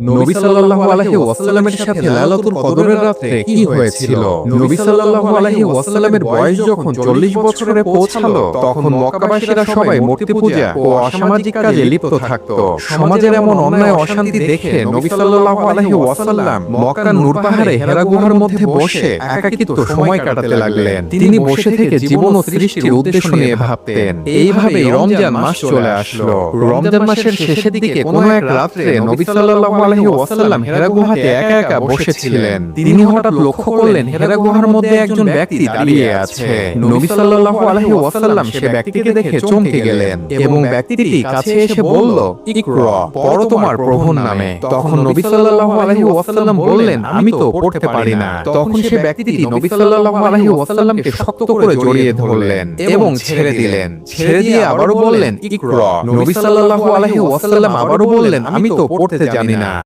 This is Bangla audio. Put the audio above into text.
নবী সাল্লাল্লাহু আলাইহি ওয়াসাল্লামের সাথে লাইলাতুল কদরের রাতে কি হয়েছিল? নবী সাল্লাল্লাহু আলাইহি ওয়াসাল্লামের বয়স যখন ৪০ বছরে পৌঁছালো, তখন মক্কাবাসীরা সবাই মূর্তি পূজা ও অসামাজিক কাজে লিপ্ত থাকত। সমাজের এমন অন্যায় অশান্তি দেখে নবী সাল্লাল্লাহু আলাইহি ওয়াসাল্লাম মক্কার নূর পাহাড়ে হেরা গুহার মধ্যে বসে একাকিত্ব সময় কাটাতে লাগলেন। তিনি বসে থেকে জীবন ও সৃষ্টির উদ্দেশ্য নিয়ে ভাবতেন। এইভাবেই রমজান মাস চলে আসলো। রমজান মাসের শেষের দিকে কোনো এক রাত্রে নবী সাল্লাল্লাহু আলাইহি ওয়াসাল্লাম হেরা গুহাতে একা একা বসেছিলেন। তিনি হঠাৎ লক্ষ্য করলেন হেরা গুহার মধ্যে একজন ব্যক্তি দাঁড়িয়ে আছে। নবী সাল্লাল্লাহু আলাইহি ওয়াসাল্লাম সে ব্যক্তিকে দেখে চমকে গেলেন এবং ব্যক্তিটি কাছে এসে বলল, ইকরা, পড়ো তোমার প্রভুর নামে। তখন নবী সাল্লাল্লাহু আলাইহি ওয়াসাল্লাম বললেন, আমি তো পড়তে পারি না। তখন সে ব্যক্তিটি নবী সাল্লাল্লাহু আলাইহি ওয়াসাল্লামকে শক্ত করে জড়িয়ে ধরলেন এবং ছেড়ে দিলেন। ছেড়ে দিয়ে আবারও বললেন, ইকরা। নবী সাল্লাল্লাহু আলাইহি ওয়াসাল্লাম আবারও বললেন, আমি তো পড়তে জানি না।